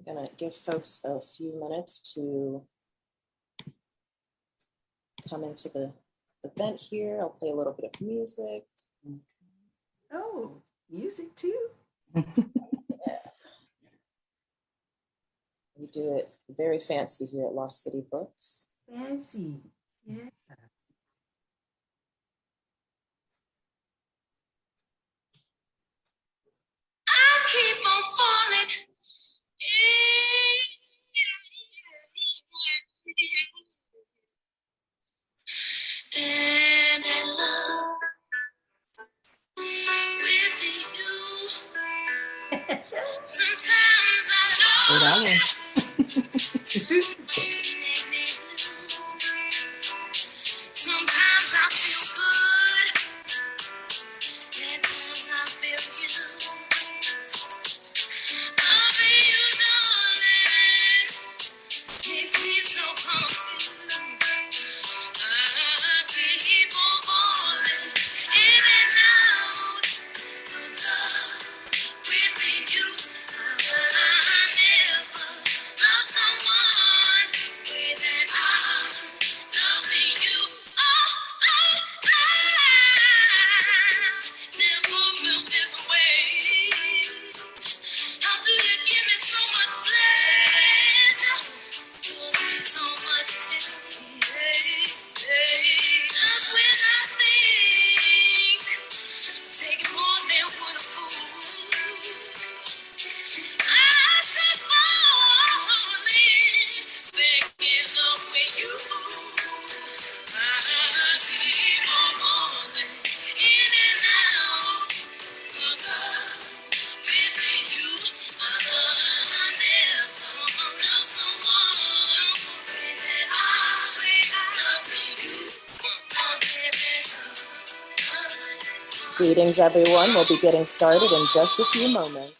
I'm gonna give folks a few minutes to come into the event here. I'll play a little bit of music. Oh, music too? Yeah. We do it very fancy here at Lost City Books. Fancy. Yeah. I keep on falling. And I love with you. Sometimes I know. Sometimes I feel good. At times I feel used. Loving you, darling, makes me so confused. I keep on falling in and out of love with you. I never love someone without loving you. Oh, I never felt this way. How do you give me so much pleasure? Cause me so much pain. Just when I think taking more than would have fooled, I keep falling back in love with you. I keep on falling in and out of love with you. I never love someone that I love you. Greetings, everyone. We'll be getting started in just a few moments.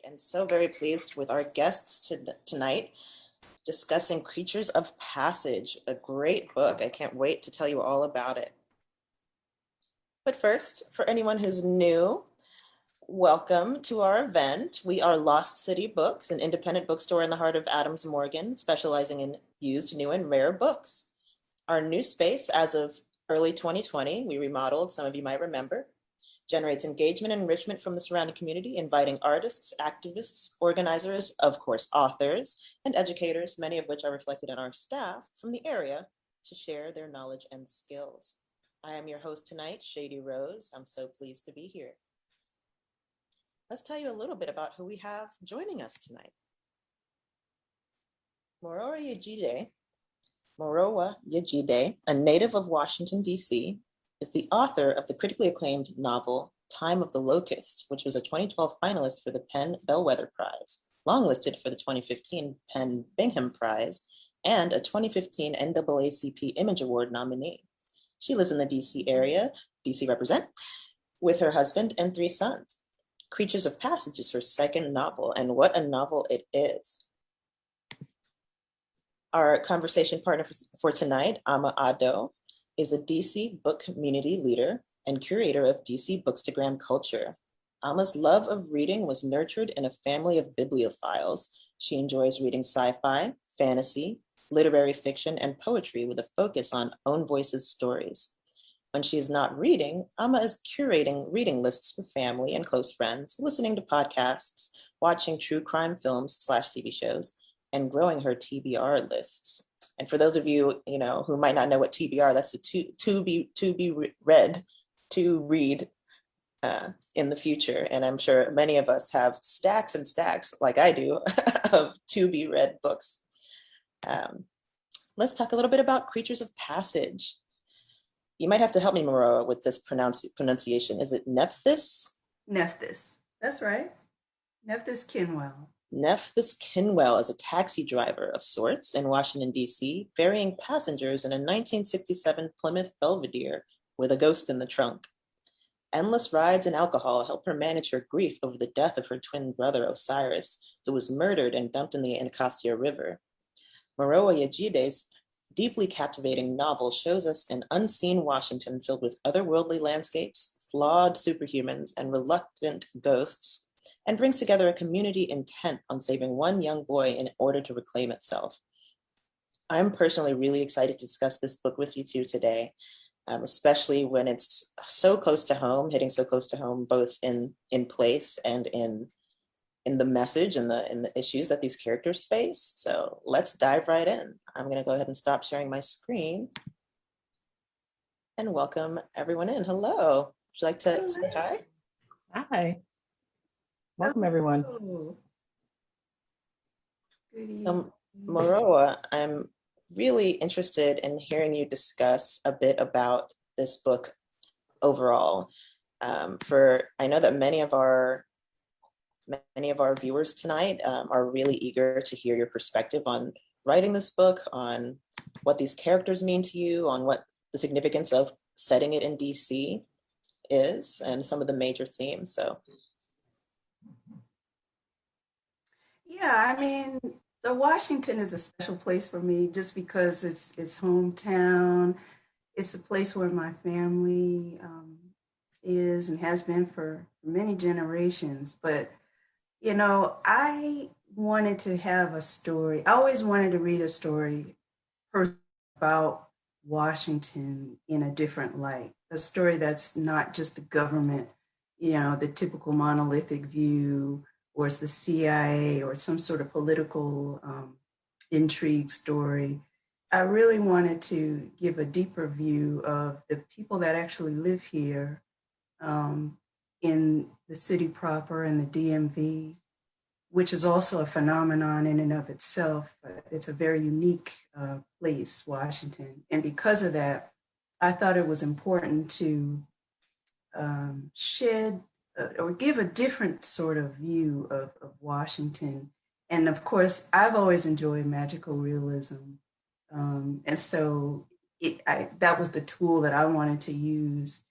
And so very pleased with our guests tonight discussing Creatures of Passage, a great book. I can't wait to tell you all about it. But first, for anyone who's new, welcome to our event. We are Lost City Books, an independent bookstore in the heart of Adams Morgan, specializing in used, new, and rare books. Our new space, as of early 2020, we remodeled, some of you might remember, generates engagement and enrichment from the surrounding community, inviting artists, activists, organizers, of course, authors, and educators, many of which are reflected in our staff from the area, to share their knowledge and skills. I am your host tonight, Shady Rose. I'm so pleased to be here. Let's tell you a little bit about who we have joining us tonight. Morowa Yejide, a native of Washington, D.C., is the author of the critically acclaimed novel Time of the Locust, which was a 2012 finalist for the PEN Bellwether Prize, longlisted for the 2015 PEN Bingham Prize, and a 2015 NAACP Image Award nominee. She lives in the D.C. area, D.C. represent, with her husband and 3 sons. Creatures of Passage is her second novel, and what a novel it is. Our conversation partner for tonight, Ama Ado, is a DC book community leader and curator of DC Bookstagram culture. Alma's love of reading was nurtured in a family of bibliophiles. She enjoys reading sci-fi, fantasy, literary fiction, and poetry with a focus on own voices stories. When she is not reading, Alma is curating reading lists for family and close friends, listening to podcasts, watching true crime films / TV shows, and growing her TBR lists. And for those of you, who might not know what TBR, that's the to be read, to read in the future. And I'm sure many of us have stacks and stacks, like I do, of to be read books. Let's talk a little bit about Creatures of Passage. You might have to help me, Maroa, with this pronunciation. Is it Nephthys? Nephthys. That's right. Nephthys Kinwell. Nephthys Kinwell is a taxi driver of sorts in Washington, D.C., ferrying passengers in a 1967 Plymouth Belvedere with a ghost in the trunk. Endless rides and alcohol help her manage her grief over the death of her twin brother, Osiris, who was murdered and dumped in the Anacostia River. Maroa Yajide's deeply captivating novel shows us an unseen Washington filled with otherworldly landscapes, flawed superhumans, and reluctant ghosts, and brings together a community intent on saving one young boy in order to reclaim itself. I'm personally really excited to discuss this book with you two today, especially when it's so close to home, hitting so close to home, both in place and in the message and the issues that these characters face. So let's dive right in. I'm going to go ahead and stop sharing my screen and welcome everyone in. Hello. Would you like to say hi? Hi. Welcome, everyone. Good evening. Maroa, I'm really interested in hearing you discuss a bit about this book overall. I know that many of our viewers tonight are really eager to hear your perspective on writing this book, on what these characters mean to you, on what the significance of setting it in DC is, and some of the major themes. So, yeah, I mean, so Washington is a special place for me just because it's hometown. It's a place where my family is and has been for many generations. But I wanted to have a story. I always wanted to read a story about Washington in a different light, a story that's not just the government, the typical monolithic view, or it's the CIA or some sort of political intrigue story. I really wanted to give a deeper view of the people that actually live here in the city proper and the DMV, which is also a phenomenon in and of itself. It's a very unique place, Washington. And because of that, I thought it was important to shed or give a different sort of view of Washington. And of course, I've always enjoyed magical realism. And so that was the tool that I wanted to use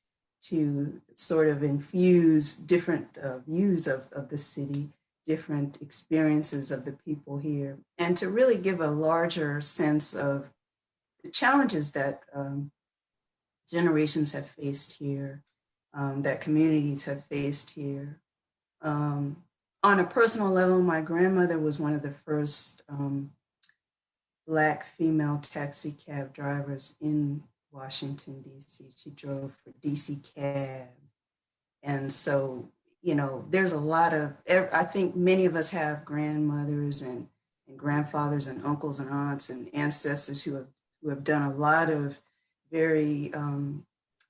to sort of infuse different views of the city, different experiences of the people here, and to really give a larger sense of the challenges that generations have faced here, that communities have faced here. On a personal level, my grandmother was one of the first Black female taxi cab drivers in Washington, D.C. She drove for DC Cab. And so, there's a lot of, I think many of us have grandmothers and grandfathers and uncles and aunts and ancestors who have done a lot of very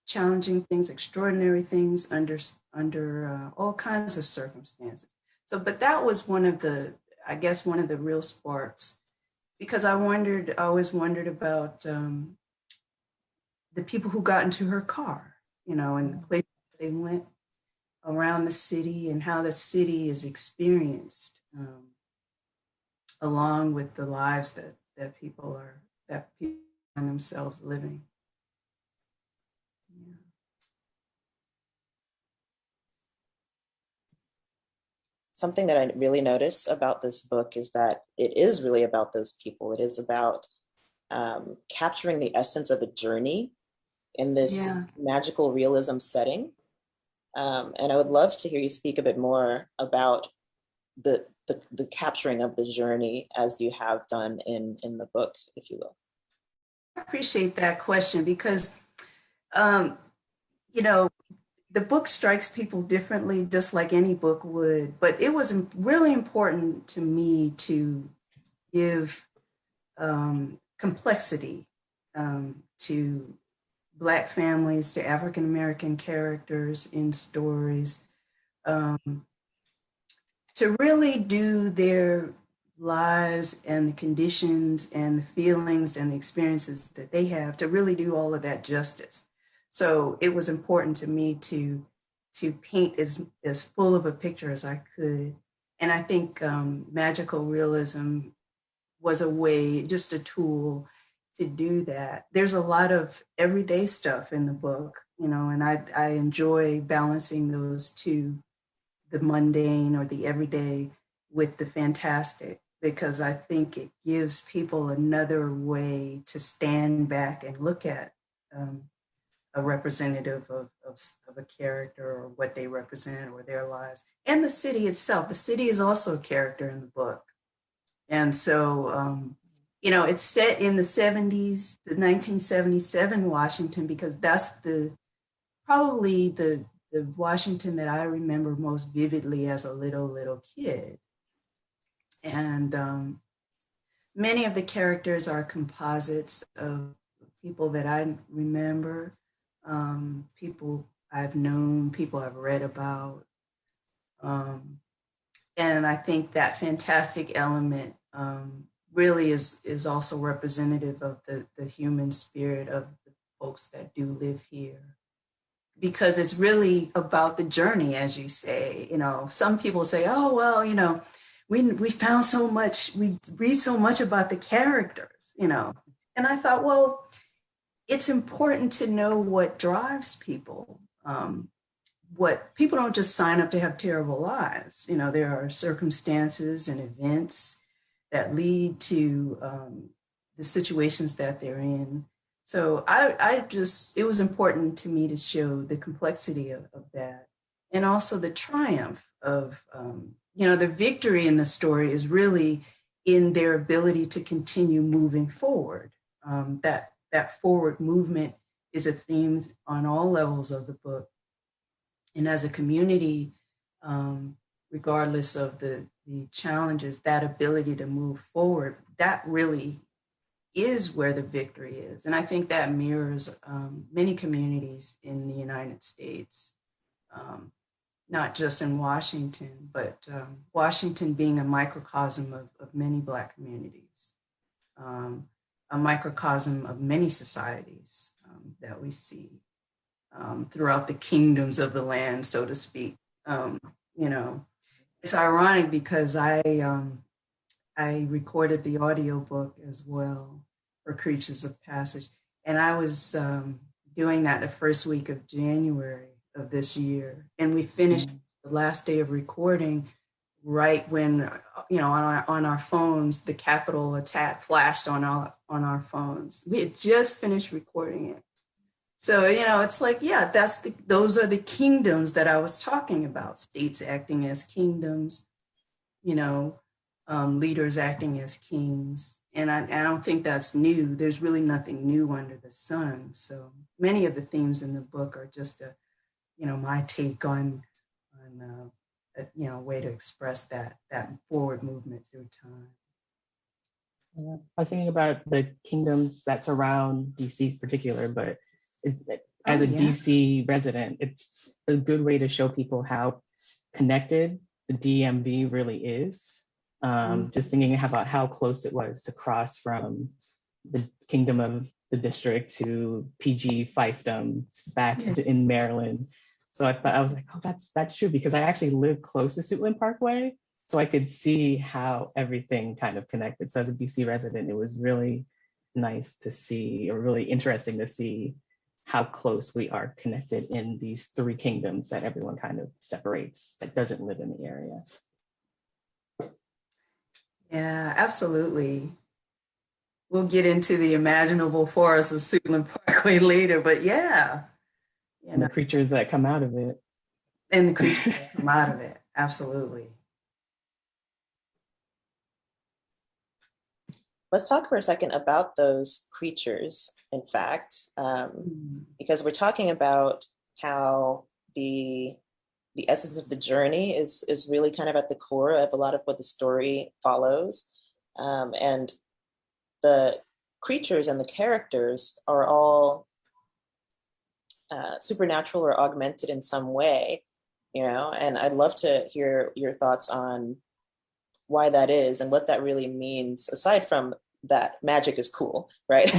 challenging things, extraordinary things under all kinds of circumstances. So, but that was one of the real sparks, because I always wondered about the people who got into her car, and the places they went around the city and how the city is experienced, along with the lives that people find themselves living. Yeah. Something that I really notice about this book is that it is really about those people. It is about capturing the essence of a journey in this magical realism setting. And I would love to hear you speak a bit more about the capturing of the journey as you have done in the book, if you will. I appreciate that question because, um, you know, the book strikes people differently, just like any book would. But it was really important to me to give complexity to Black families, to African American characters in stories, um, to really do their lives and the conditions and the feelings and the experiences that they have, to really do all of that justice. So it was important to me to paint as full of a picture as I could. And I think magical realism was a way, just a tool to do that. There's a lot of everyday stuff in the book, and I enjoy balancing those two, the mundane or the everyday with the fantastic, because I think it gives people another way to stand back and look at a representative of a character or what they represent or their lives. And the city itself. The city is also a character in the book. And so, it's set in the 70s, the 1977 Washington, because that's probably the Washington that I remember most vividly as a little kid. And many of the characters are composites of people that I remember, people I've known, people I've read about. And I think that fantastic element really is also representative of the human spirit of the folks that do live here. Because it's really about the journey, as you say. Some people say, oh, well, we found so much, we read so much about the characters, And I thought, well, it's important to know what drives people. What people don't just sign up to have terrible lives. There are circumstances and events that lead to the situations that they're in. So it was important to me to show the complexity of that, and also the triumph of, the victory in the story is really in their ability to continue moving forward. That forward movement is a theme on all levels of the book. And as a community, regardless of the challenges, that ability to move forward, that really is where the victory is. And I think that mirrors many communities in the United States, not just in Washington, but Washington being a microcosm of many Black communities, a microcosm of many societies that we see throughout the kingdoms of the land, so to speak. It's ironic because I recorded the audiobook as well for Creatures of Passage. And I was doing that the first week of January of this year. And we finished the last day of recording right when, on our phones, the Capitol attack flashed on our phones. We had just finished recording it. So, it's like, yeah, those are the kingdoms that I was talking about. States acting as kingdoms, leaders acting as kings. And I don't think that's new. There's really nothing new under the sun. So many of the themes in the book are just my take on a way to express that forward movement through time. Yeah. I was thinking about the kingdoms that surround DC in particular, but as a DC resident, it's a good way to show people how connected the DMV really is. Just thinking about how close it was to cross from the kingdom of the district to PG fiefdom back in Maryland. So I was like, oh, that's true, because I actually live close to Suitland Parkway, so I could see how everything kind of connected. So as a DC resident, it was really nice to see, or really interesting to see how close we are connected in these three kingdoms that everyone kind of separates, that doesn't live in the area. Yeah, absolutely. We'll get into the imaginable forest of Suitland Parkway later, but yeah. And the creatures that come out of it. And the creatures that come out of it, absolutely. Let's talk for a second about those creatures, in fact, because we're talking about how the essence of the journey is really kind of at the core of a lot of what the story follows. And the creatures and the characters are all supernatural or augmented in some way, you know, and I'd love to hear your thoughts on why that is and what that really means, aside from that magic is cool, right?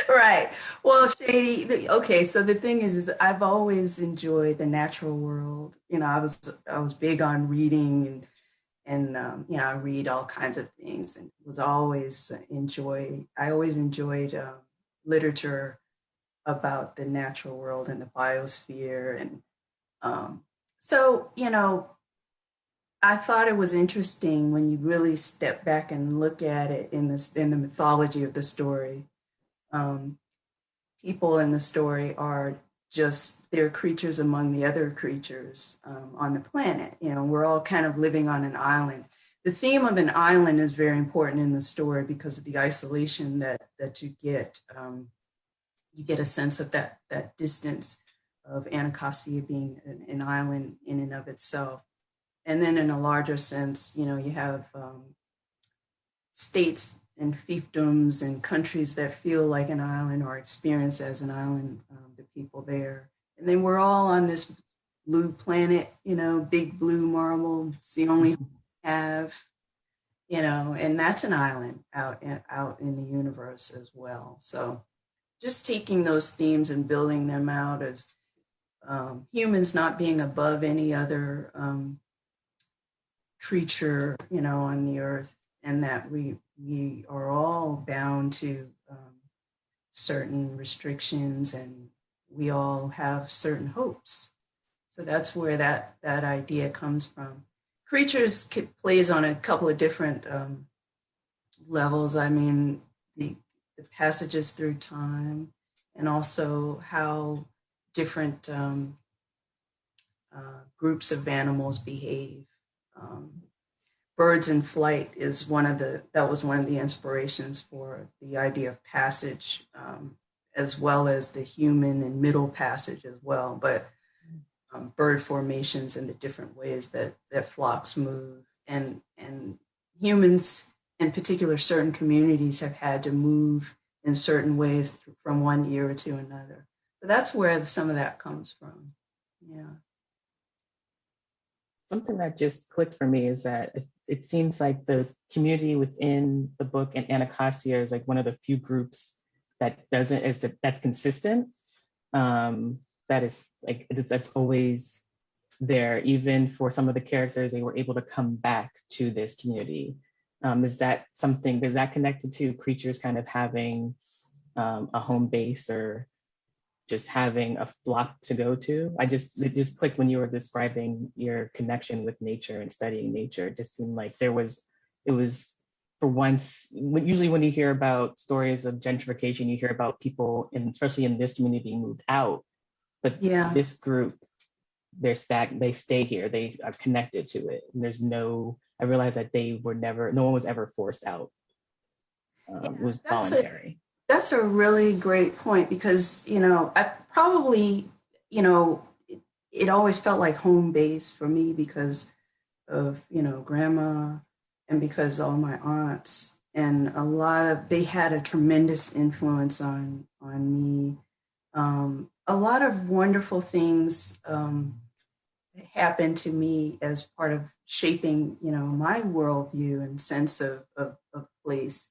Right. Well, Shady, okay, so the thing is I've always enjoyed the natural world. You know, I was big on reading and you know, I read all kinds of things and was always I always enjoyed literature about the natural world and the biosphere. And so, you know, I thought it was interesting when you really step back and look at it in the mythology of the story. Um, People in the story are just they're creatures among the other creatures on the planet. You know, we're all kind of living on an island. The theme of an island is very important in the story because of the isolation that you get. You get a sense of that distance of Anacostia being an island in and of itself. And then in a larger sense, you know, you have states and fiefdoms and countries that feel like an island or experience as an island, the people there. And then we're all on this blue planet, you know, big blue marble. It's the only we have, you know, and that's an island out in the universe as well. So just taking those themes and building them out as humans not being above any other creature, you know, on the earth, and that we are all bound to certain restrictions, and we all have certain hopes. So that's where that idea comes from. Creatures plays on a couple of different levels. I mean, the passages through time, and also how different groups of animals behave. Birds in flight is that was one of the inspirations for the idea of passage, as well as the human and middle passage as well. But bird formations and the different ways that flocks move, and humans in particular, certain communities have had to move in certain ways from one era to another. So that's where some of that comes from. Yeah. Something that just clicked for me is that it seems like the community within the book and Anacostia is like one of the few groups that doesn't is that's consistent. That is like that's always there. Even for some of the characters, they were able to come back to this community. Is that something? Is that connected to creatures kind of having a home base or just having a flock to go to? It just clicked when you were describing your connection with nature and studying nature. It just seemed like it was for once, usually when you hear about stories of gentrification, you hear about people, especially in this community, being moved out. But Yeah. this group, they stay here, they are connected to it. And I realized that no one was ever forced out. It was voluntary. That's a really great point because, you know, I probably, you know, it always felt like home base for me because of, you know, grandma and because all my aunts and they had a tremendous influence on me. A lot of wonderful things happened to me as part of shaping, you know, my worldview and sense of place.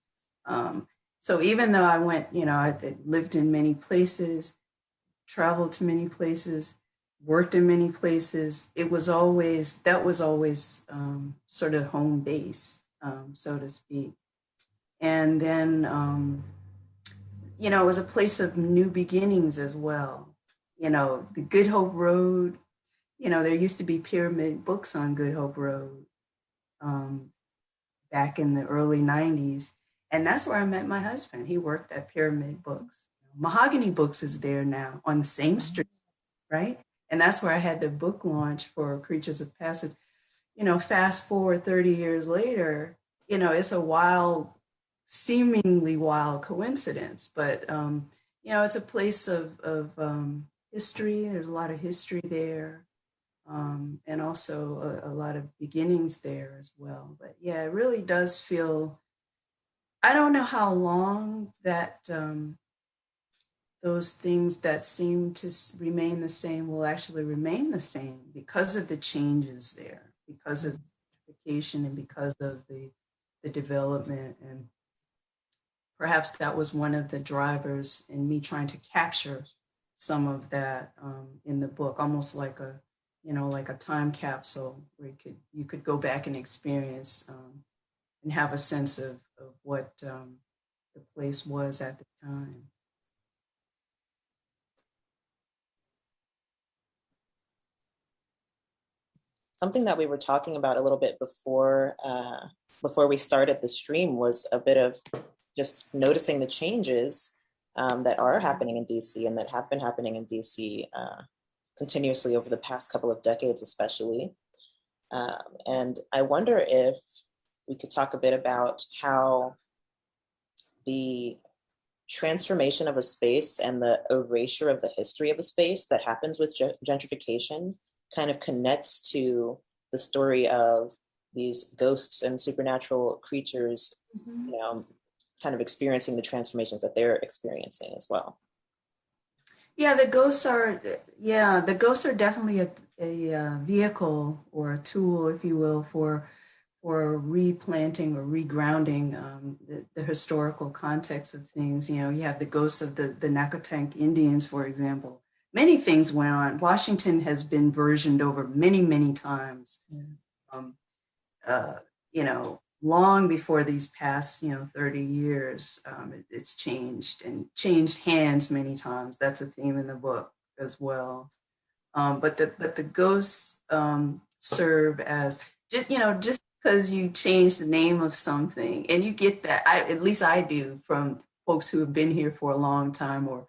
So even though I went, you know, I lived in many places, traveled to many places, worked in many places, that was always sort of home base, so to speak. And then, you know, it was a place of new beginnings as well. You know, the Good Hope Road, you know, there used to be pyramid books on Good Hope Road back in the early 90s. And that's where I met my husband. He worked at Pyramid Books. Mahogany Books is there now on the same street, right? And that's where I had the book launch for Creatures of Passage. You know, fast forward 30 years later, you know, it's a wild, seemingly wild coincidence, but you know, it's a place of history. There's a lot of history there, and also a lot of beginnings there as well. But yeah, it really does feel. I don't know how long that those things that seem to remain the same will actually remain the same because of the changes there, because of gentrification and because of the development. And perhaps that was one of the drivers in me trying to capture some of that in the book, almost like a, you know, like a time capsule where you could go back and experience and have a sense of what the place was at the time. Something that we were talking about a little bit before we started the stream was a bit of just noticing the changes that are happening in DC and that have been happening in DC continuously over the past couple of decades, especially. And I wonder if we could talk a bit about how the transformation of a space and the erasure of the history of a space that happens with gentrification kind of connects to the story of these ghosts and supernatural creatures, you know, kind of experiencing the transformations that they're experiencing as well. Yeah, the ghosts are definitely a vehicle or a tool, if you will, for replanting or regrounding the historical context of things. You know, you have the ghosts of the Nacotang Indians, for example. Many things went on. Washington has been versioned over many, many times. Um, you know, long before these past, you know, 30 years, it's changed and changed hands many times. That's a theme in the book as well. But the ghosts serve as just, you know, just because you change the name of something, and you get that, at least I do, from folks who have been here for a long time or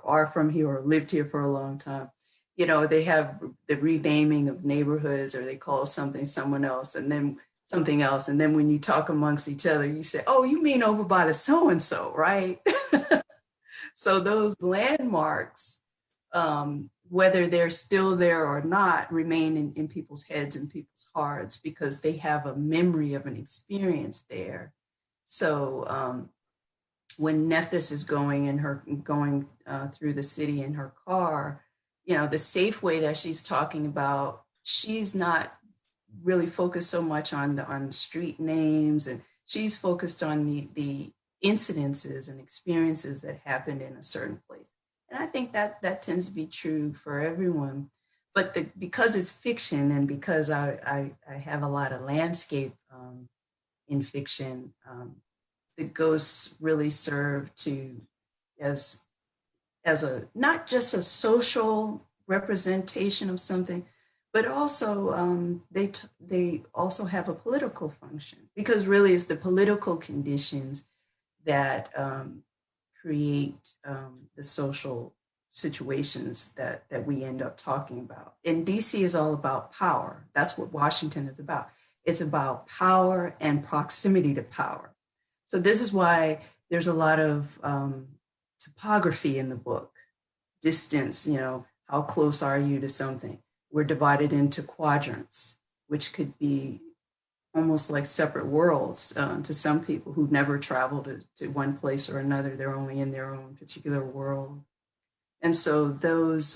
are from here or lived here for a long time. You know, they have the renaming of neighborhoods, or they call something someone else and then something else. And then when you talk amongst each other, you say, oh, you mean over by the so-and-so, right? So those landmarks, whether they're still there or not, remain in people's heads and people's hearts because they have a memory of an experience there. So when Nephthys is going through the city in her car, you know, the Safeway that she's talking about, she's not really focused so much on the street names, and she's focused on the incidences and experiences that happened in a certain place. And I think that tends to be true for everyone. But because it's fiction and because I have a lot of landscape in fiction, the ghosts really serve to as as a not just a social representation of something, but also they also have a political function because really it's the political conditions that create the social situations that we end up talking about. And DC is all about power. That's what Washington is about. It's about power and proximity to power. So this is why there's a lot of topography in the book. Distance, you know, how close are you to something? We're divided into quadrants, which could be almost like separate worlds to some people who've never traveled to one place or another. They're only in their own particular world. And so those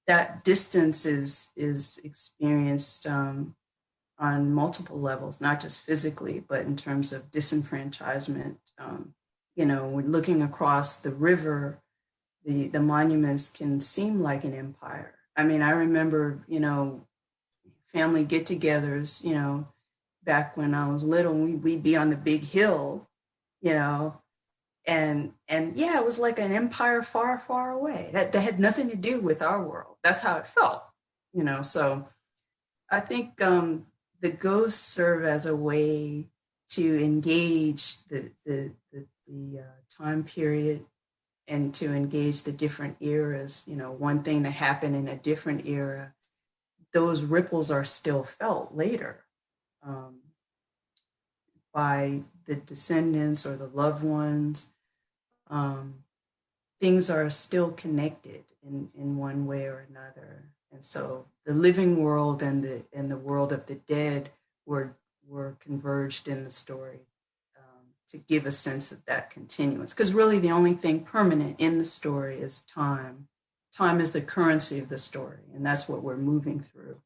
that distance is experienced on multiple levels, not just physically, but in terms of disenfranchisement. You know, when looking across the river, the monuments can seem like an empire. I mean, I remember, you know, family get-togethers, you know, back when I was little, we'd be on the big hill, you know, and yeah, it was like an empire far, far away. That had nothing to do with our world. That's how it felt, you know. So I think the ghosts serve as a way to engage the time period and to engage the different eras. You know, one thing that happened in a different era, those ripples are still felt later um, by the descendants or the loved ones. Um, Things are still connected in one way or another. And so the living world and the world of the dead were converged in the story to give a sense of that continuance. Because really the only thing permanent in the story is time. Time is the currency of the story, and that's what we're moving through.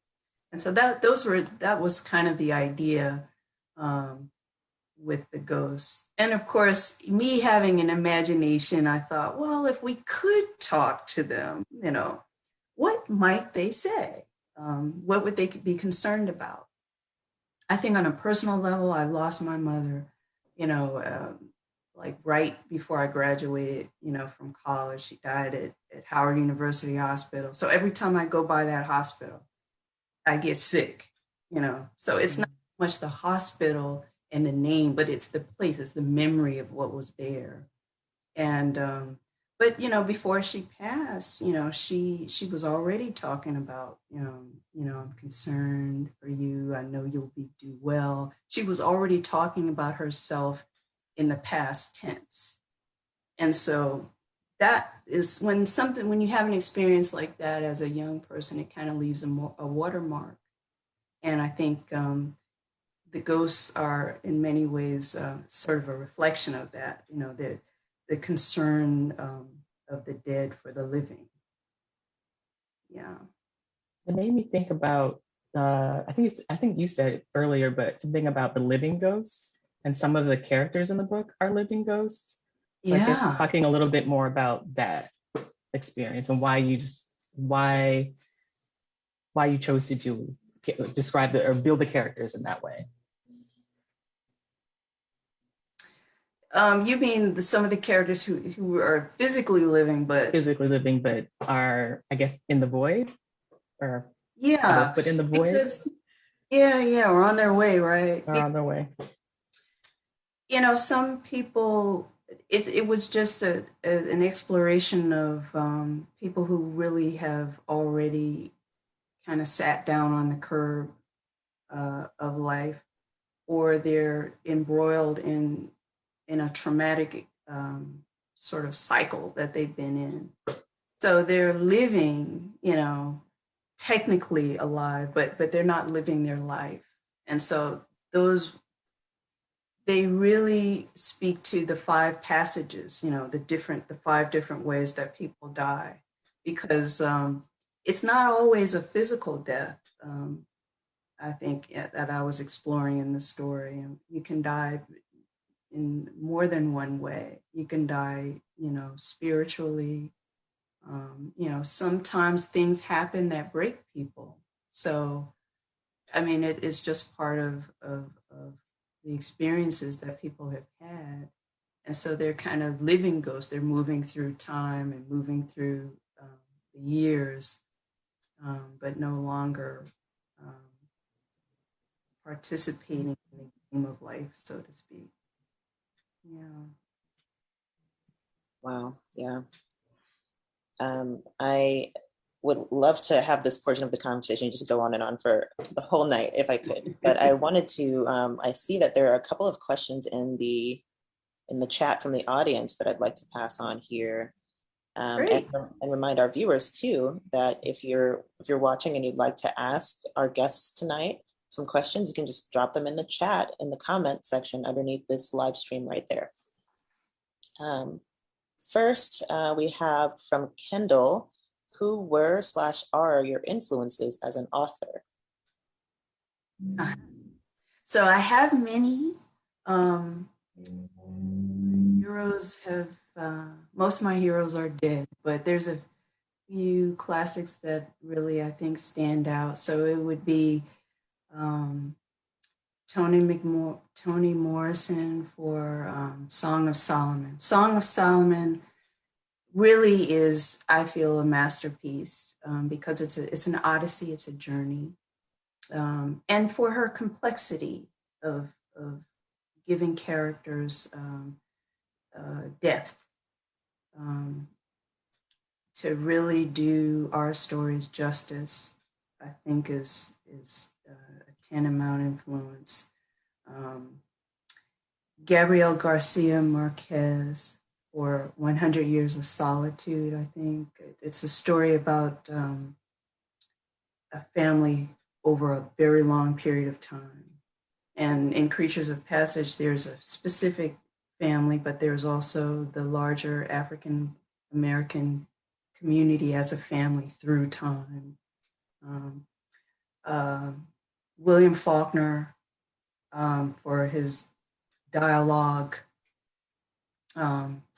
And so that was kind of the idea um, with the ghosts. And of course, me having an imagination, I thought, well, if we could talk to them, you know, what might they say? What would they be concerned about? I think on a personal level, I lost my mother, you know, like right before I graduated, you know, from college. She died at Howard University Hospital. So every time I go by that hospital, I get sick, you know. So it's not so much the hospital and the name, but it's the place, it's the memory of what was there. And but you know, before she passed, you know, she was already talking about, you know, I'm concerned for you. I know you'll be do well. She was already talking about herself in the past tense. And so that is when you have an experience like that as a young person, it kind of leaves a watermark. And I think the ghosts are in many ways sort of a reflection of that, you know, the concern of the dead for the living. Yeah. It made me think about I think you said it earlier, but something about the living ghosts, and some of the characters in the book are living ghosts. So I guess Yeah. talking a little bit more about that experience and why you chose to describe or build the characters in that way. You mean some of the characters who are physically living, but Physically living, but are, I guess, in the void, or have a yeah, foot in the void, because yeah, we're on their way, right? or on their way. You know, some people, it was just an exploration of people who really have already kind of sat down on the curb of life, or they're embroiled in a traumatic sort of cycle that they've been in. So they're living, you know, technically alive, but they're not living their life. And so those they really speak to the five passages, you know, the five different ways that people die, because it's not always a physical death. I think that I was exploring in the story, and you can die in more than one way. You can die, you know, spiritually. You know, sometimes things happen that break people. So, I mean, it's just part of the experiences that people have had. And so they're kind of living ghosts. They're moving through time and moving through the years, but no longer um, participating in the game of life, so to speak. Yeah. Wow. Yeah. I would love to have this portion of the conversation just go on and on for the whole night if I could. But I wanted to. I see that there are a couple of questions in the chat from the audience that I'd like to pass on here, Great. and remind our viewers too that if you're watching and you'd like to ask our guests tonight some questions, you can just drop them in the chat in the comment section underneath this live stream right there. First, we have from Kendall, who were/are your influences as an author? So I have many. Heroes have, most of my heroes are dead, but there's a few classics that really I think stand out. So it would be um, Toni Morrison for Song of Solomon. Song of Solomon really is, I feel, a masterpiece because it's an odyssey, it's a journey, and for her complexity of giving characters depth to really do our stories justice, I think is a tantamount influence. Gabriel Garcia Marquez for 100 Years of Solitude, I think. It's a story about a family over a very long period of time. And in Creatures of Passage, there's a specific family, but there's also the larger African American community as a family through time. William Faulkner, for his dialogue,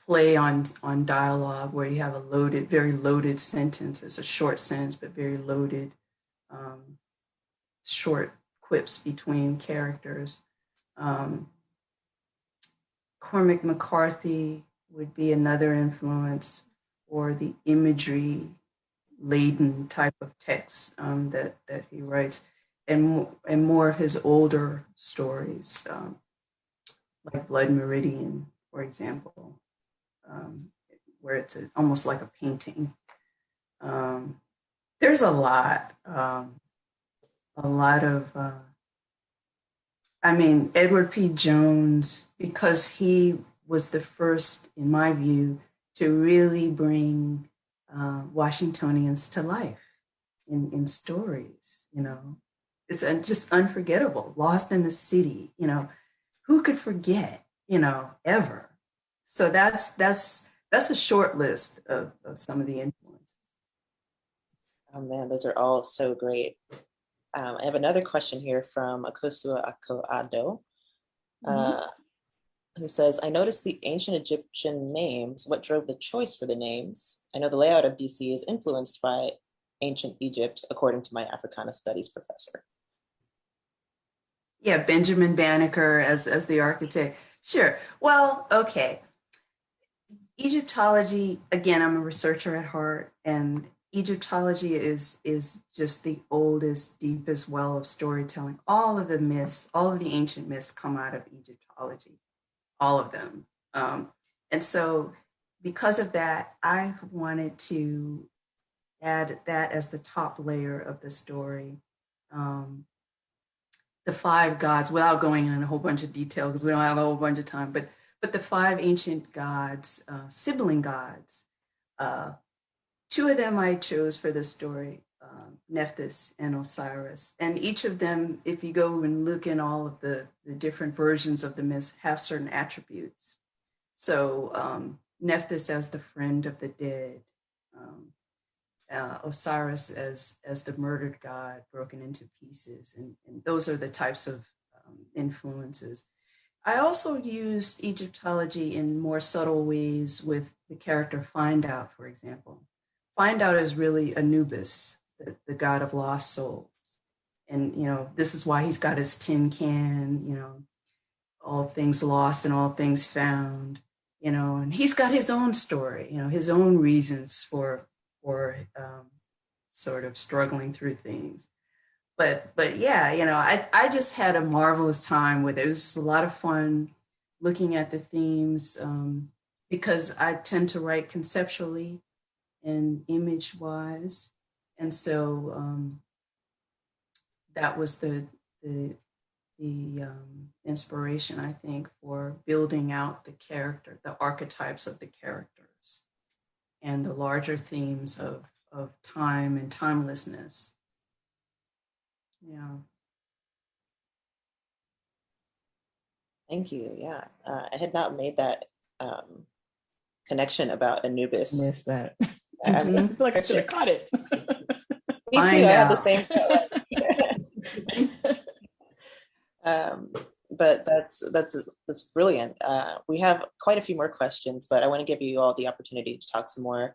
play on dialogue, where you have a very loaded sentence. It's a short sentence, but very loaded, short quips between characters. Cormac McCarthy would be another influence for the imagery laden type of text that he writes, and more of his older stories, like Blood Meridian, for example, where it's almost like a painting. There's a lot of, Edward P. Jones, because he was the first, in my view, to really bring Washingtonians to life in stories. It's just unforgettable. Lost in the City, who could forget, ever? So that's a short list of some of the influences. Oh man, those are all so great. I have another question here from Akosua Akoado, who says, I noticed the ancient Egyptian names. What drove the choice for the names? I know the layout of DC is influenced by ancient Egypt, according to my Africana Studies professor. Yeah, Benjamin Banneker as the architect. Sure. Well, okay. Egyptology, again, I'm a researcher at heart, and Egyptology is just the oldest, deepest well of storytelling. All of the myths, all of the ancient myths come out of Egyptology, all of them. And so because of that, I wanted to add that as the top layer of the story. The five gods, without going into a whole bunch of detail, because we don't have a whole bunch of time, but the five ancient gods, sibling gods, two of them I chose for this story, Nephthys and Osiris. And each of them, if you go and look in all of the different versions of the myths, have certain attributes. So Nephthys as the friend of the dead, Osiris as the murdered god broken into pieces. And those are the types of influences. I also used Egyptology in more subtle ways with the character Findout, for example. Findout is really Anubis, the god of lost souls. And, this is why he's got his tin can, all things lost and all things found, and he's got his own story, his own reasons for sort of struggling through things. But yeah, I just had a marvelous time with it. It was a lot of fun looking at the themes, because I tend to write conceptually and image-wise. And so that was the inspiration, I think, for building out the character, the archetypes of the characters, and the larger themes of time and timelessness. Yeah. Thank you. Yeah, I had not made that connection about Anubis. Missed that. I feel like I should have caught it. Me too. I had the same. But that's brilliant. We have quite a few more questions, but I want to give you all the opportunity to talk some more.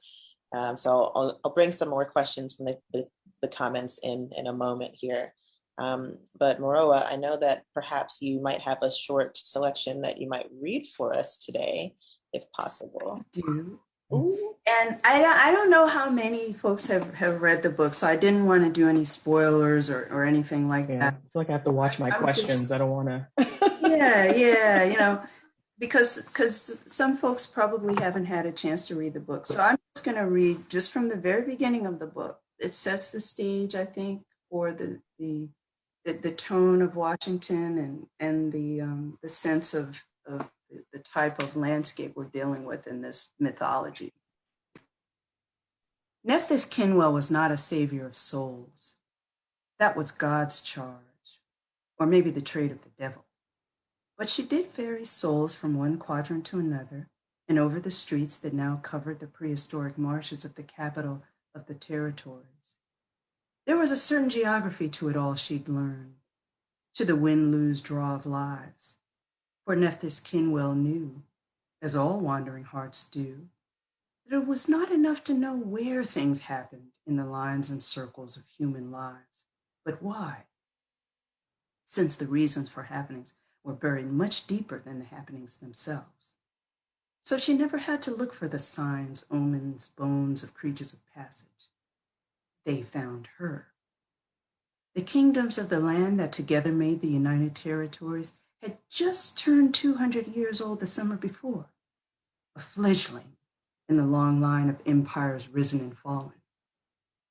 So I'll bring some more questions from the comments in a moment here. But Maroa, I know that perhaps you might have a short selection that you might read for us today, if possible. I do. And I don't know how many folks have read the book, so I didn't want to do any spoilers or anything like that. I feel like I have to watch my questions. I don't want to. Yeah, because some folks probably haven't had a chance to read the book. So I'm just going to read just from the very beginning of the book. It sets the stage, I think, for the tone of Washington and the sense of the type of landscape we're dealing with in this mythology. Nephthys Kinwell was not a savior of souls. That was God's charge, or maybe the trade of the devil. But she did ferry souls from one quadrant to another and over the streets that now covered the prehistoric marshes of the capital of the territories. There was a certain geography to it all she'd learned, to the win-lose draw of lives. For Nephthys Kinwell knew, as all wandering hearts do, that it was not enough to know where things happened in the lines and circles of human lives, but why, since the reasons for happenings were buried much deeper than the happenings themselves. So she never had to look for the signs, omens, bones of creatures of passage. They found her. The kingdoms of the land that together made the United Territories had just turned 200 years old the summer before, a fledgling in the long line of empires risen and fallen.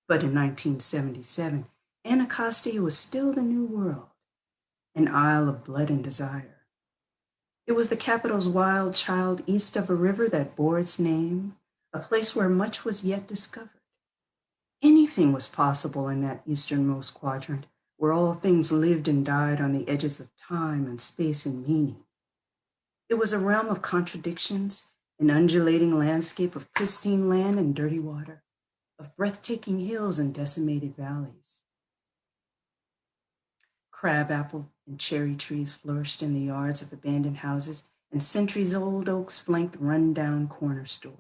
But in 1977, Anacostia was still the New World, an isle of blood and desire. It was the capital's wild child east of a river that bore its name, a place where much was yet discovered. Anything was possible in that easternmost quadrant, where all things lived and died on the edges of time and space and meaning. It was a realm of contradictions, an undulating landscape of pristine land and dirty water, of breathtaking hills and decimated valleys. Crabapple and cherry trees flourished in the yards of abandoned houses, and centuries-old oaks flanked run-down corner stores.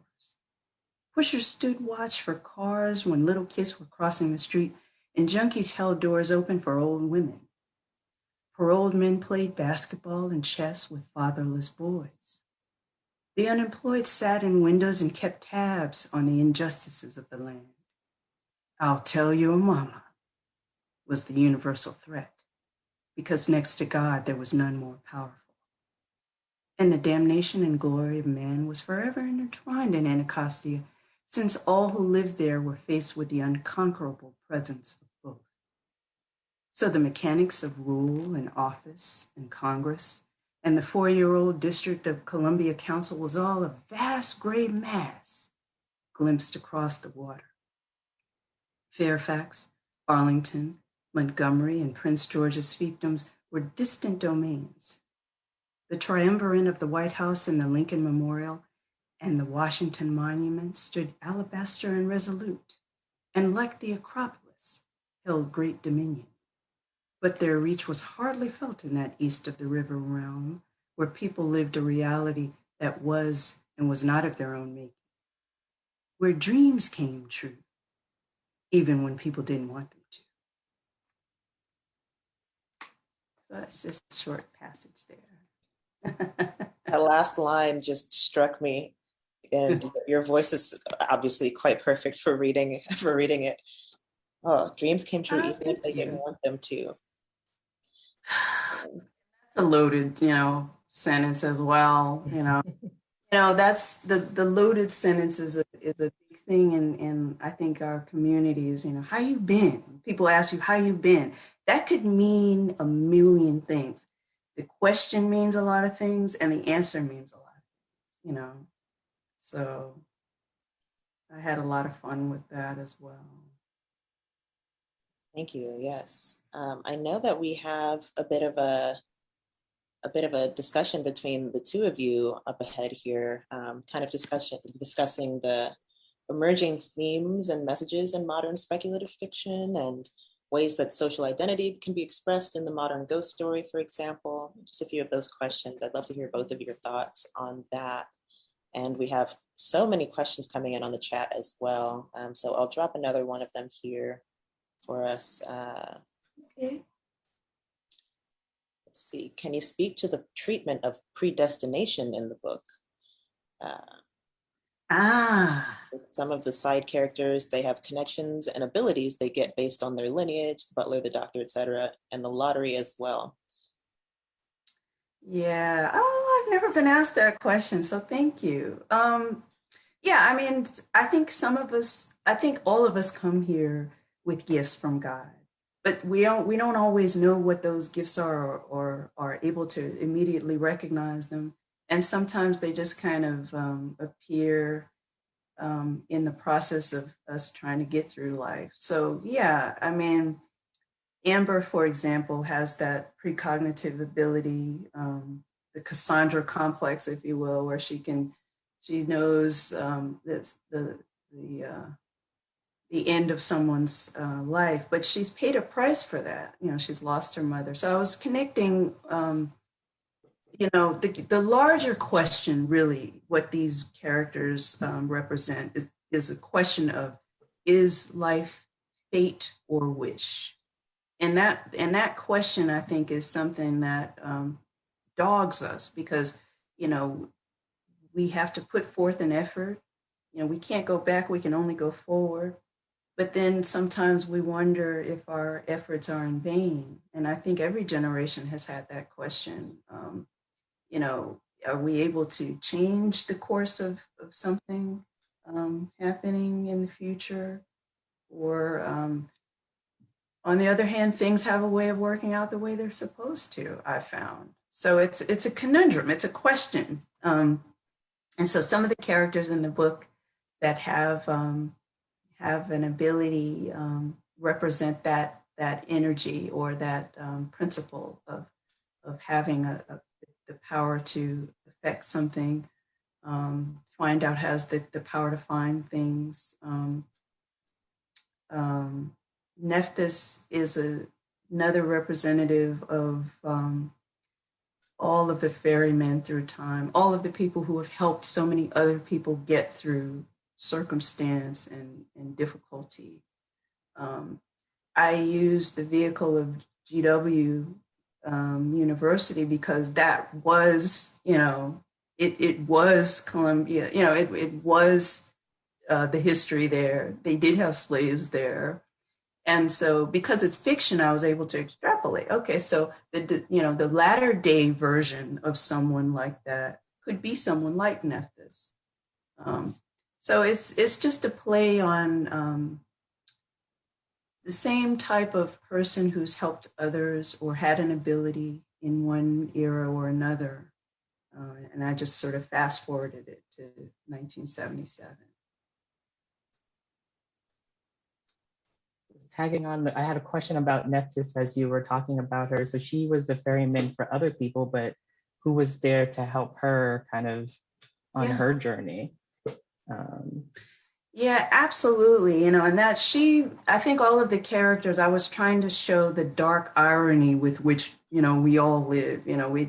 Pushers stood watch for cars when little kids were crossing the street, and junkies held doors open for old women. Paroled men played basketball and chess with fatherless boys. The unemployed sat in windows and kept tabs on the injustices of the land. "I'll tell your mama," was the universal threat, because next to God there was none more powerful. And the damnation and glory of man was forever intertwined in Anacostia, since all who lived there were faced with the unconquerable presence of both. So the mechanics of rule and office and Congress and the 4-year-old District of Columbia Council was all a vast gray mass glimpsed across the water. Fairfax, Arlington, Montgomery, and Prince George's fiefdoms were distant domains. The triumvirate of the White House and the Lincoln Memorial and the Washington Monument stood alabaster and resolute, and like the Acropolis, held great dominion. But their reach was hardly felt in that east of the river realm, where people lived a reality that was and was not of their own making, where dreams came true, even when people didn't want them to. So that's just a short passage there. That last line just struck me, and your voice is obviously quite perfect for reading it. Oh, dreams came true even if they didn't want them to. That's a loaded, sentence as well. That's the loaded sentence is a big thing in I think our communities. How you been? People ask you how you been. That could mean a million things. The question means a lot of things, and the answer means a lot of things. So I had a lot of fun with that as well. Thank you. Yes, I know that we have a bit of a discussion between the two of you up ahead here, kind of discussing the emerging themes and messages in modern speculative fiction and ways that social identity can be expressed in the modern ghost story, for example. Just a few of those questions. I'd love to hear both of your thoughts on that. And we have so many questions coming in on the chat as well. So I'll drop another one of them here for us. Okay. Let's see. Can you speak to the treatment of predestination in the book? Some of the side characters, they have connections and abilities they get based on their lineage, the butler, the doctor, etc., and the lottery as well. Yeah. Oh, I've never been asked that question, so thank you. Yeah, I mean, I think all of us come here with gifts from God, but we don't always know what those gifts are, or are able to immediately recognize them. And sometimes they just kind of appear in the process of us trying to get through life. So yeah, I mean, Amber, for example, has that precognitive ability, the Cassandra complex, if you will, where she knows that's the end of someone's life, but she's paid a price for that. You know, she's lost her mother. So I was connecting, you know, the larger question, really, what these characters represent is a question of, is life fate or wish? And that question, I think, is something that dogs us, because, you know, we have to put forth an effort. You know, we can't go back, we can only go forward. But then sometimes we wonder if our efforts are in vain. And I think every generation has had that question. You know, are we able to change the course of something happening in the future? Or on the other hand, things have a way of working out the way they're supposed to, I found. So it's a conundrum, it's a question. And so some of the characters in the book that have an ability represent that energy, or that principle of having the power to affect something. Find Out has the power to find things. Nephthys is another representative of all of the ferrymen through time, all of the people who have helped so many other people get through circumstance and difficulty. I use the vehicle of GW University because that was, you know, it was Columbia, you know, it was the history there. They did have slaves there. And so because it's fiction, I was able to extrapolate. Okay, so the latter day version of someone like that could be someone like Nephthys. So it's just a play on the same type of person who's helped others or had an ability in one era or another. And I just sort of fast forwarded it to 1977. Tagging on, I had a question about Nephthys as you were talking about her. So she was the ferryman for other people, but who was there to help her kind of on her journey? Yeah, absolutely. You know, and that I think all of the characters, I was trying to show the dark irony with which, you know, we all live. You know, we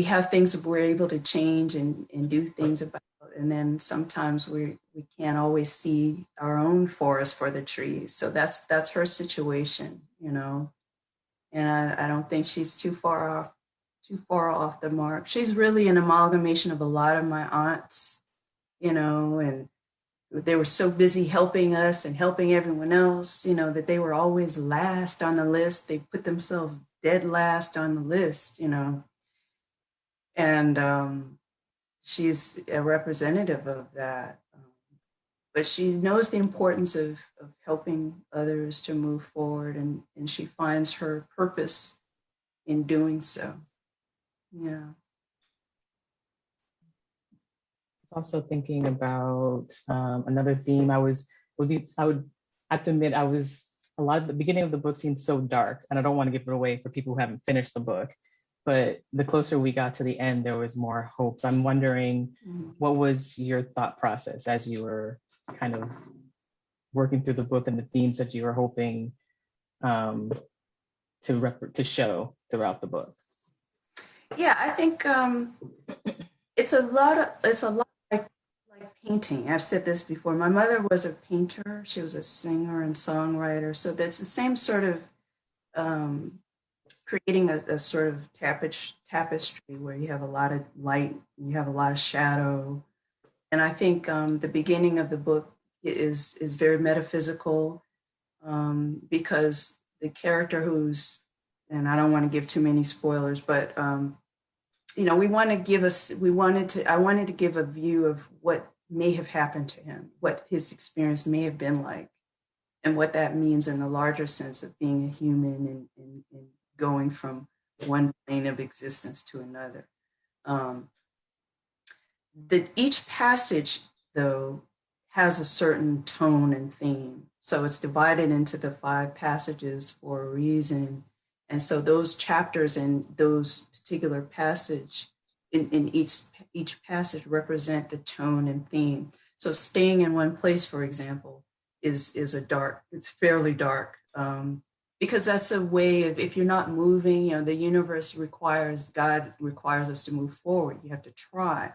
have things that we're able to change and do things about. And then sometimes we can't always see our own forest for the trees. So that's her situation, you know. And I don't think she's too far off the mark. She's really an amalgamation of a lot of my aunts, you know, and they were so busy helping us and helping everyone else, you know, that they were always last on the list. They put themselves dead last on the list, you know. And she's a representative of that. But she knows the importance of helping others to move forward, and she finds her purpose in doing so. Yeah. Also thinking about another theme. I would have to admit, a lot of the beginning of the book seemed so dark, and I don't want to give it away for people who haven't finished the book. But the closer we got to the end, there was more hope. So I'm wondering, what was your thought process as you were kind of working through the book and the themes that you were hoping to show throughout the book? Yeah, I think it's a lot like painting. I've said this before. My mother was a painter. She was a singer and songwriter. So that's the same sort of creating a sort of tapestry where you have a lot of light, you have a lot of shadow. And I think the beginning of the book is very metaphysical, because the character and I don't want to give too many spoilers, but we want to give us, I wanted to give a view of what may have happened to him, what his experience may have been like, and what that means in the larger sense of being a human and going from one plane of existence to another. Each passage, though, has a certain tone and theme. So it's divided into the 5 passages for a reason. And so those chapters in those particular passage, in each passage represent the tone and theme. So staying in one place, for example, is it's fairly dark. Because that's a way of, if you're not moving, the universe God requires us to move forward. You have to try.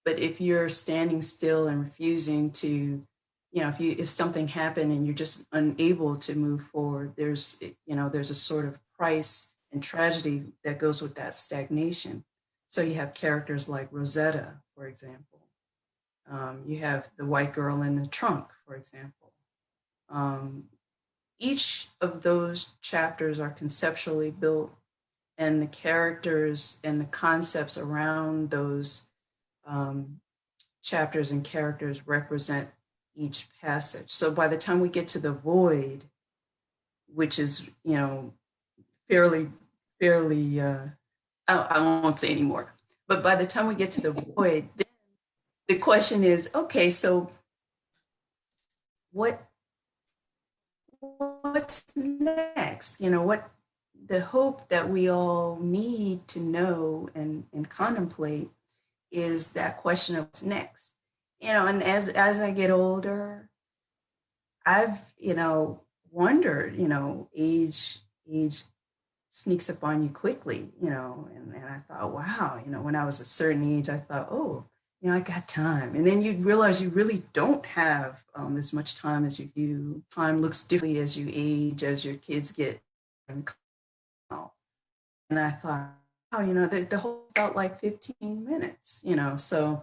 But if you're standing still and refusing to, if something happened and you're just unable to move forward, there's a sort of price and tragedy that goes with that stagnation. So you have characters like Rosetta, for example. You have the white girl in the trunk, for example. Each of those chapters are conceptually built, and the characters and the concepts around those chapters and characters represent each passage. So by the time we get to the void, which is, fairly, I won't say anymore, but by the time we get to the void, the question is, okay, so what's next? What the hope that we all need to know and contemplate is that question of what's next. And as I get older, I've, wondered, age sneaks up on you quickly, and I thought, wow, when I was a certain age, I thought, oh, I got time. And then you realize you really don't have as much time as you do. Time looks differently as you age, as your kids get. And I thought, oh, the whole felt like 15 minutes, so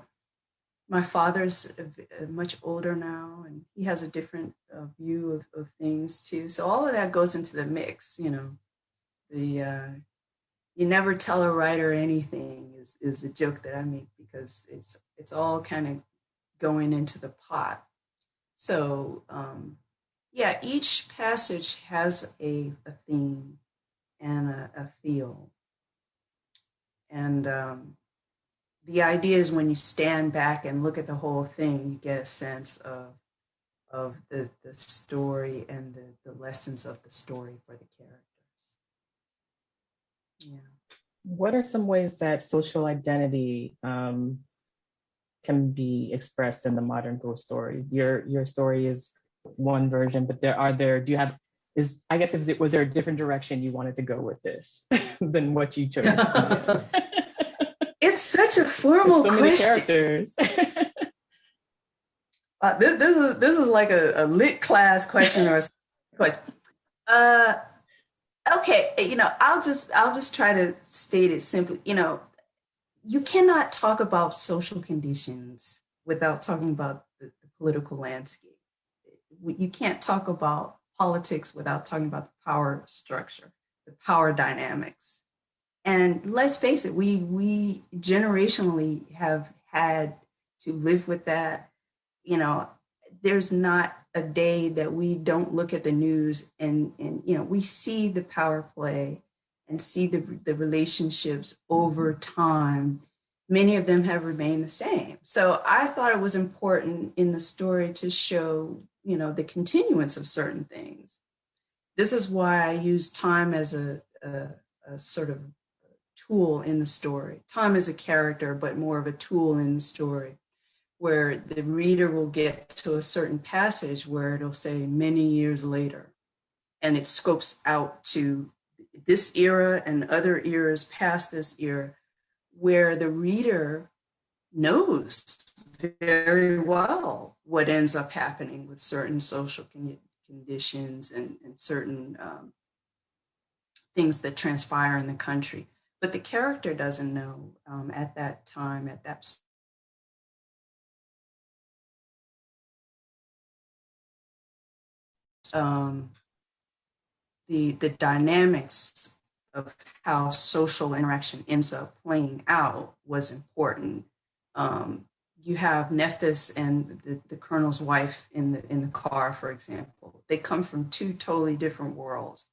my father's much older now, and he has a different view of things too. So all of that goes into the mix, you never tell a writer anything is a joke that I make, because it's all kind of going into the pot. So each passage has a theme and a feel. And the idea is, when you stand back and look at the whole thing, you get a sense of the story and the lessons of the story for the characters. Yeah. What are some ways that social identity can be expressed in the modern ghost story? Your story is one version, but was there a different direction you wanted to go with this than what you chose? It's such a formal so question. Many characters. This is like a lit class question or a question. Okay, I'll just try to state it simply. You cannot talk about social conditions without talking about the political landscape. You can't talk about politics without talking about the power structure, the power dynamics. And let's face it, we generationally have had to live with that. There's not a day that we don't look at the news and we see the power play and see the relationships over time. Many of them have remained the same. So I thought it was important in the story to show, the continuance of certain things. This is why I use time as a sort of tool in the story. Time is a character, but more of a tool in the story, where the reader will get to a certain passage where it'll say many years later, and it scopes out to this era and other eras past this era, where the reader knows very well what ends up happening with certain social conditions and certain things that transpire in the country. But the character doesn't know at that time, at that the dynamics of how social interaction ends up playing out was important. You have Nephthys and the colonel's wife in the car, for example. They come from two totally different worlds.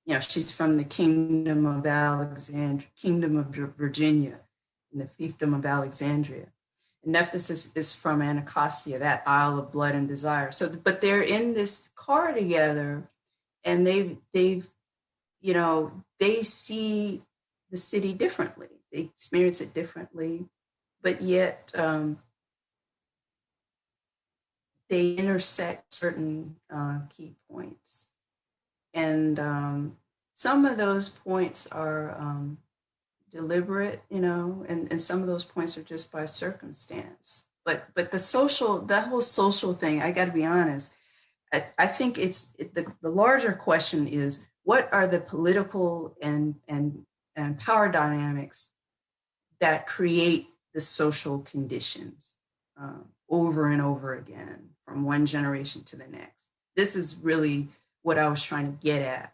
You know, she's from the kingdom of Alexandria, kingdom of Virginia, in the fiefdom of Alexandria. And Nephthys is from Anacostia, that Isle of Blood and Desire. So, but they're in this car together, and they've you know, they see the city differently. They experience it differently, but yet they intersect certain key points. And some of those points are deliberate, you know, and some of those points are just by circumstance. But that whole social thing, I got to be honest, I think the larger question is, what are the political and power dynamics that create the social conditions over and over again from one generation to the next? This is really what I was trying to get at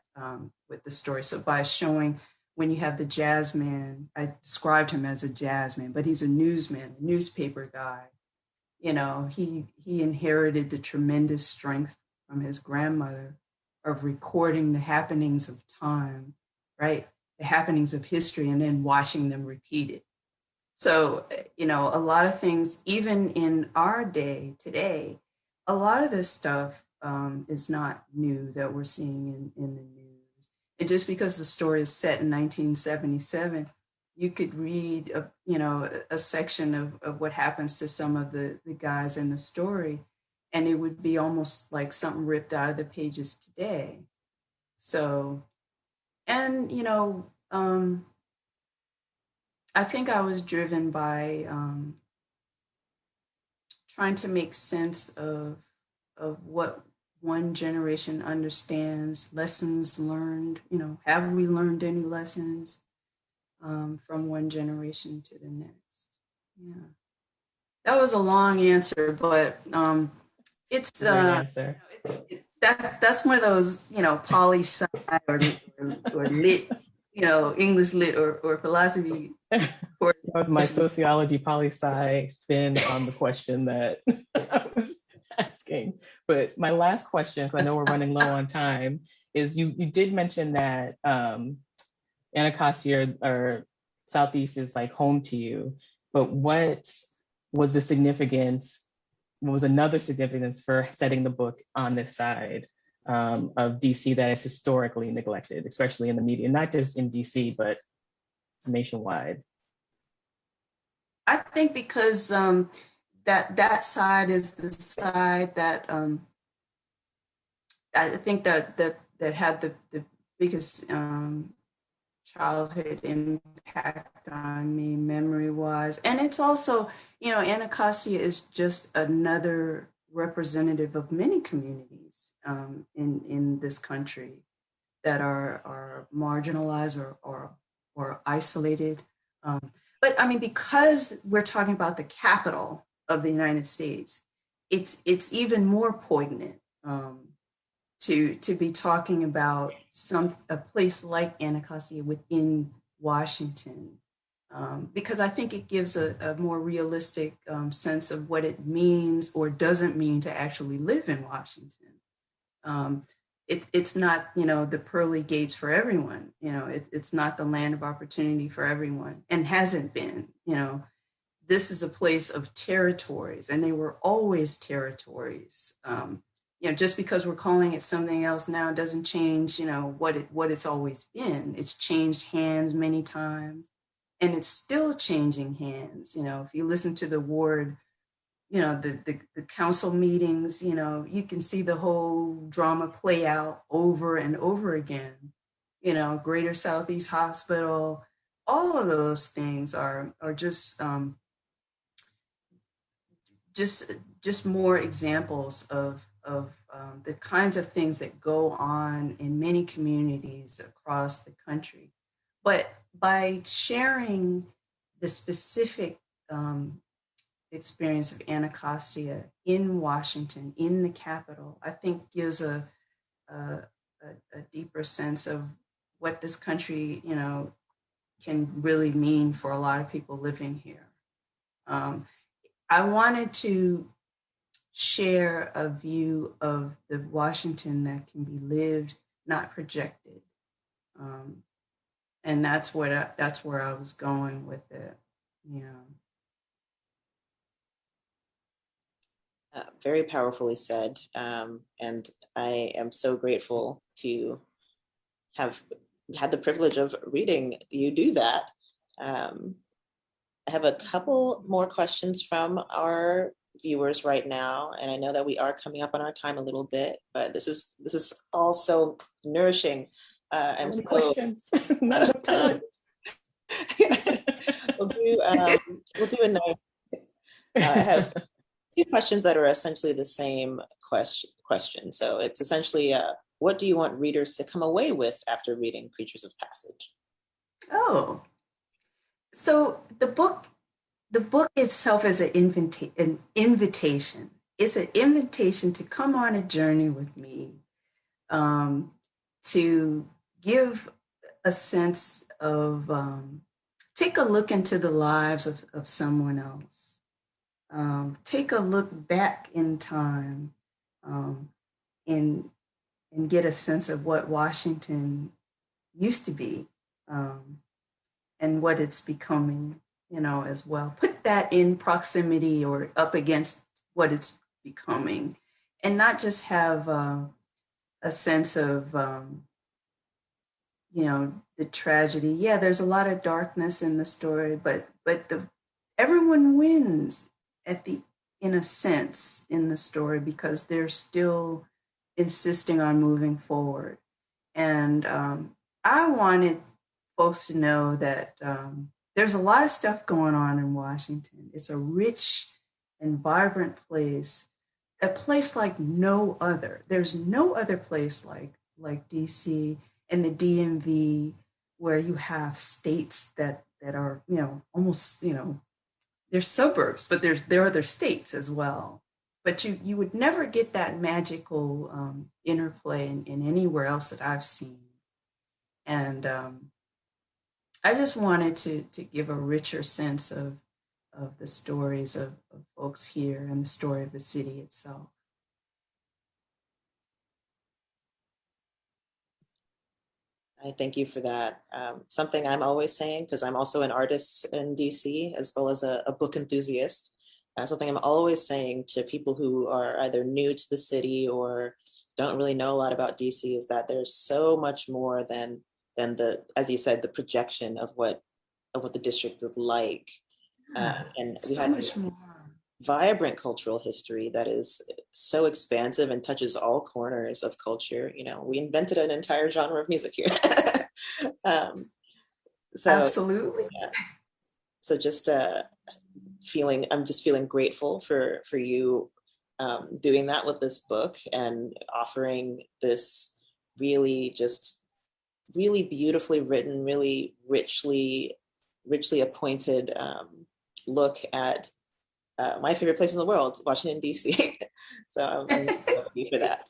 with the story. So by showing when you have the jazz man, I described him as a jazz man, but he's a newsman, a newspaper guy. You know, he inherited the tremendous strength from his grandmother of recording the happenings of time, right? The happenings of history, and then watching them repeated. So, you know, a lot of things, even in our day today, a lot of this stuff is not new that we're seeing in the news. And just because the story is set in 1977, you could read, a section of what happens to some of the guys in the story, and it would be almost like something ripped out of the pages today. So, and, I think I was driven by trying to make sense of what one generation understands, lessons learned. You know, have we learned any lessons from one generation to the next? Yeah, that was a long answer, but it's answer. That's one of those, poli sci or lit, English lit or philosophy. That was my sociology poli sci spin on the question that I was asking. But my last question, because I know we're running low on time, is you did mention that Anacostia or Southeast is like home to you, but what was the significance? What was another significance for setting the book on this side of DC that is historically neglected, especially in the media, not just in DC, but nationwide? I think because that side is the side that I think that had the biggest childhood impact on me memory wise. And it's also, Anacostia is just another representative of many communities in this country that are marginalized or isolated. But I mean, because we're talking about the capital of the United States, it's even more poignant to be talking about a place like Anacostia within Washington, because I think it gives a more realistic sense of what it means or doesn't mean to actually live in Washington. It's not, the pearly gates for everyone. It's not the land of opportunity for everyone, and hasn't been. This is a place of territories, and they were always territories. Just because we're calling it something else now doesn't change, what it's always been. It's changed hands many times, and it's still changing hands. If you listen to the ward, the council meetings, you can see the whole drama play out over and over again. Greater Southeast Hospital, all of those things are just more examples of the kinds of things that go on in many communities across the country. But by sharing the specific experience of Anacostia in Washington, in the capital, I think gives a deeper sense of what this country, can really mean for a lot of people living here. I wanted to share a view of the Washington that can be lived, not projected. And that's where I was going with it. Yeah. Very powerfully said. And I am so grateful to have had the privilege of reading you do that. I have a couple more questions from our viewers right now, and I know that we are coming up on our time a little bit, but this is all so nourishing. So many questions, not enough time. We'll do another. I have two questions that are essentially the same question. So it's essentially, what do you want readers to come away with after reading Creatures of Passage? Oh, so the book itself is an invitation. It's an invitation to come on a journey with me, to give a sense of, take a look into the lives of someone else. Take a look back in time, and get a sense of what Washington used to be, and what it's becoming, as well. Put that in proximity or up against what it's becoming, and not just have a sense of, the tragedy. Yeah, there's a lot of darkness in the story, but everyone wins in a sense in the story, because they're still insisting on moving forward. And I wanted folks to know that there's a lot of stuff going on in Washington. It's a rich and vibrant place, a place like no other. There's no other place like DC and the DMV, where you have states that are, almost, they're suburbs, but there are other states as well. But you would never get that magical interplay in anywhere else that I've seen. And I just wanted to give a richer sense of the stories of folks here and the story of the city itself. I thank you for that. Something I'm always saying, because I'm also an artist in DC as well as a book enthusiast, something I'm always saying to people who are either new to the city or don't really know a lot about DC is that there's so much more than the, as you said, the projection of what the district is like. And we have much more vibrant cultural history that is so expansive and touches all corners of culture. We invented an entire genre of music here. So absolutely. yeah. So just I'm just feeling grateful for you doing that with this book and offering this really beautifully written, really richly appointed look at my favorite place in the world, Washington, D.C. So I'm thank you for that.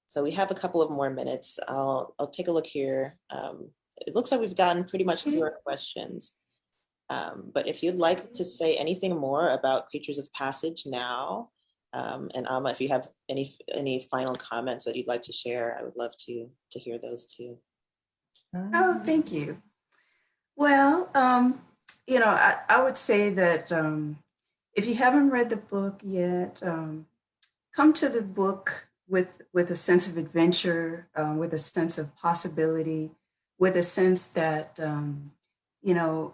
So we have a couple of more minutes. I'll take a look here. It looks like we've gotten pretty much through our questions. But if you'd like to say anything more about Creatures of Passage now, and Amma, if you have any final comments that you'd like to share, I would love to hear those too. Oh, thank you. Well, I would say that if you haven't read the book yet, come to the book with a sense of adventure, with a sense of possibility, with a sense that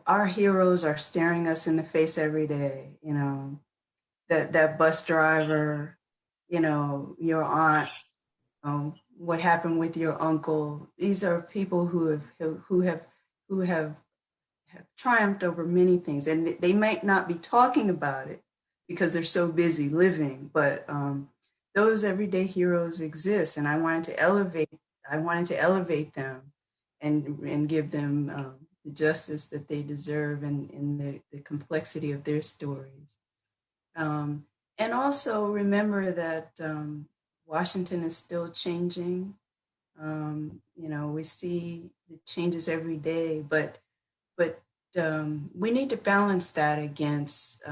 our heroes are staring us in the face every day. That bus driver, your aunt, what happened with your uncle. These are people who have triumphed over many things, and they might not be talking about it because they're so busy living, but those everyday heroes exist, and I wanted to elevate them and give them the justice that they deserve, and the complexity of their stories. And also remember that Washington is still changing. We see the changes every day, but we need to balance that against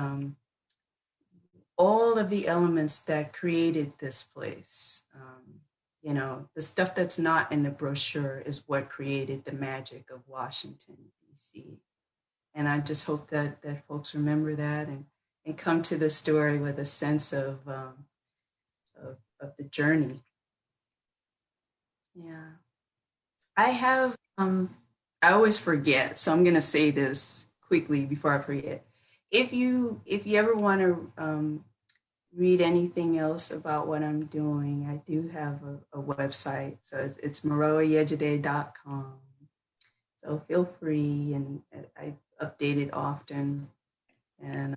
all of the elements that created this place. The stuff that's not in the brochure is what created the magic of Washington, D.C. And I just hope that folks remember that and come to the story with a sense of the journey. Yeah. I have, I always forget, so I'm going to say this quickly before I forget. If you ever want to read anything else about what I'm doing, I do have a website. So it's maroayejide.com. So feel free, and I update it often. And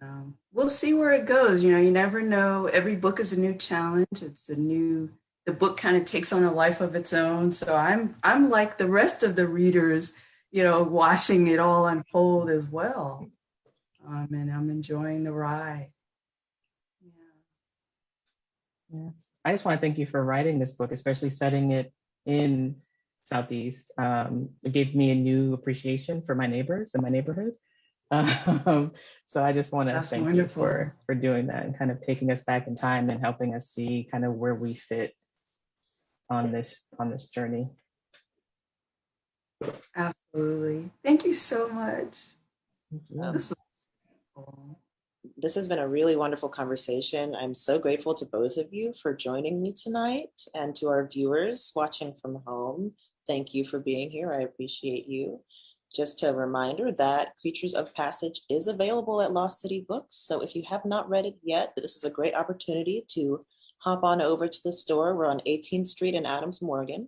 we'll see where it goes. You never know. Every book is a new challenge. The book kind of takes on a life of its own. So I'm like the rest of the readers, watching it all unfold as well. And I'm enjoying the ride. Yeah. I just want to thank you for writing this book, especially setting it in Southeast. It gave me a new appreciation for my neighbors in my neighborhood. So I just want to thank wonderful. you for doing that and kind of taking us back in time and helping us see kind of where we fit on this journey. Absolutely. Thank you so much. This has been a really wonderful conversation. I'm so grateful to both of you for joining me tonight, and to our viewers watching from home. Thank you for being here. I appreciate you. Just a reminder that Creatures of Passage is available at Lost City Books. So if you have not read it yet, this is a great opportunity to hop on over to the store. We're on 18th Street in Adams Morgan,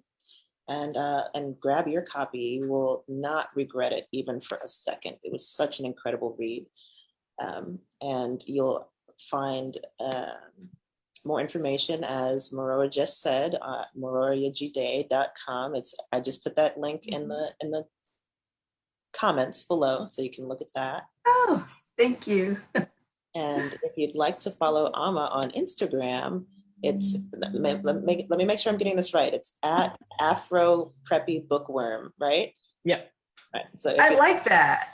and grab your copy. You will not regret it even for a second. It was such an incredible read. And you'll find more information, as Maroa just said, maroayejide.com. I just put that link in the comments below, so you can look at that. Oh, thank you. And if you'd like to follow Ama on Instagram, it's let me make sure I'm getting this right. It's at Afro Preppy Bookworm, right? Yep. Right. So I like that.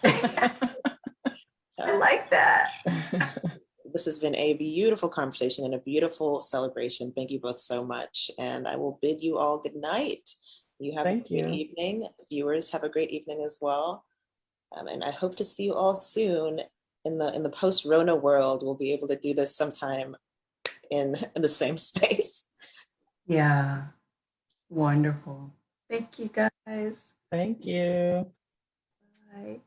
I like that. This has been a beautiful conversation and a beautiful celebration. Thank you both so much. And I will bid you all good night. You have a great evening. Viewers, have a great evening as well. And I hope to see you all soon in the post-Rona world. We'll be able to do this sometime in the same space. Yeah. Wonderful. Thank you, guys. Thank you. Bye.